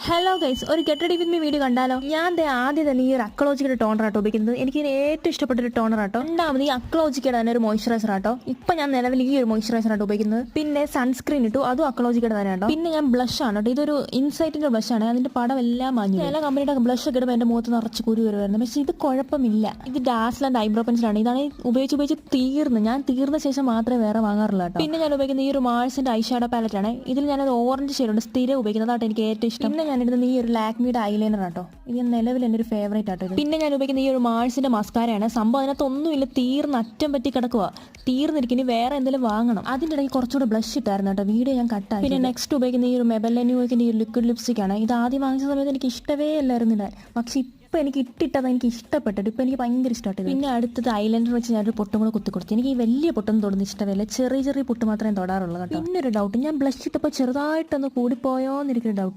Hello guys, ഒരു get ready with me video കണ്ടാലോ? ഞാൻ ആദ്യം തന്നെ ഈ ഒരു അക്ലോജിക്കയുടെ ടോണർ ആട്ടോ ഉപയോഗിക്കുന്നത്. എനിക്ക് ഏറ്റവും ഇഷ്ടപ്പെട്ട ഒരു ടോണർ ആട്ടോ. രണ്ടാമത് ഈ അക്ലോജിക്കയുടെ തന്നെ ഒരു മോയ്സ്ചറൈസർ ആട്ടോ. ഇപ്പൊ ഞാൻ നിലവിൽ ഈ ഒരു മോയ്സ്ചറൈസർ ആട്ടോ ഉപയോഗിക്കുന്നത്. പിന്നെ സൺസ്ക്രീൻ ഇട്ടു, അതും അക്ലോജിക്കയുടെ തന്നെ ആട്ടോ. പിന്നെ ഞാൻ ബ്ലഷ് ആണ് കേട്ടോ. ഇതൊരു ഇൻസൈറ്റിന്റെ ബ്ലഷ് ആണ്. അതിന്റെ പടം എല്ലാം മാഞ്ഞു. ചില കമ്പനിയുടെ ബ്ലഷ് ഒക്കെ ഇടുമ്പോൾ എന്റെ മുഖത്ത് നിറച്ച് കുരു വരുമായിരുന്നു. പക്ഷെ ഇത് കുഴപ്പമില്ല. ഇത് ഡാസ്ലൻഡ് ഐബ്രോ പെൻസിലാണ്. ഇതാണ് ഉപയോഗിച്ച് തീർന്ന്. ഞാൻ തീർന്ന ശേഷം മാത്രമേ വേറെ വാങ്ങാറുള്ളൂ കേട്ടോ. പിന്നെ ഞാൻ ഉപയോഗിക്കുന്ന ഈ ഒരു മാൾസിന്റെ ഐ ഷാഡോ പാലറ്റ് ആണ്. ഇതിൽ ഞാനത് ഓറഞ്ച് ഷെയ്ഡുണ്ട്, സ്ഥിരം ഉപയോഗിക്കുന്നതാട്ടോ എനിക്ക് ഏറ്റവും ഇഷ്ടം. പിന്നെ ഞാൻ ഇടുന്നത് ഈ ഒരു ലാക്മിയുടെ ഐലൈനർ ആട്ടോ. ഇത് നിലവിൽ എൻ്റെ ഒരു ഫേവറേറ്റ് ആട്ടോ. പിന്നെ ഞാൻ ഉപയോഗിക്കുന്ന ഈ ഒരു മാൾസിന്റെ മസ്കാരയാണ്. സംഭവം അതിനകത്ത് ഒന്നുമില്ല, തീർന്ന് അറ്റം പറ്റി കിടക്കുക. തീർന്നിരിക്കും, ഇനി വേറെ എന്തെങ്കിലും വാങ്ങണം. അതിൻ്റെ ഇടയ്ക്ക് കുറച്ചുകൂടെ ബ്ലഷ് ഇട്ടായിരുന്നു കേട്ടോ. വീഡിയോ ഞാൻ കട്ടായി. പിന്നെ നെക്സ്റ്റ് ഉപയോഗിക്കുന്ന ഈ ഒരു മെബെലിൻ്റെ ഈ ഒരു ലിക്വിഡ് ലിപ്സ്റ്റിക് ആണ്. ഇത് ആദ്യം വാങ്ങിച്ച സമയത്ത് എനിക്ക് ഇഷ്ടമേ അല്ലായിരുന്നില്ല. പക്ഷെ ഇപ്പം എനിക്ക് ഇട്ടിട്ടത് എനിക്ക് ഇഷ്ടപ്പെട്ടു. ഇപ്പം എനിക്ക് ഭയങ്കര ഇഷ്ടപ്പെട്ടു. പിന്നെ അടുത്തത് ഐലൈനർ വെച്ച് ഞാനൊരു പൊട്ടും കൂടെ കുത്തി കൊടുത്തു. എനിക്ക് ഈ വലിയ പൊട്ടൊന്നും തൊടുന്ന ഇഷ്ടമല്ല. ചെറിയ ചെറിയ പൊട്ട് മാത്രമേ തൊടാറുള്ളൂ കേട്ടോ. പിന്നെ ഒരു ഡൗട്ട്, ഞാൻ ബ്ലഷ് ഇട്ടപ്പോൾ ചെറുതായിട്ടൊന്ന് കൂടിപ്പോയോ എന്ന് എനിക്കൊരു ഡൗട്ട് ഉണ്ട്.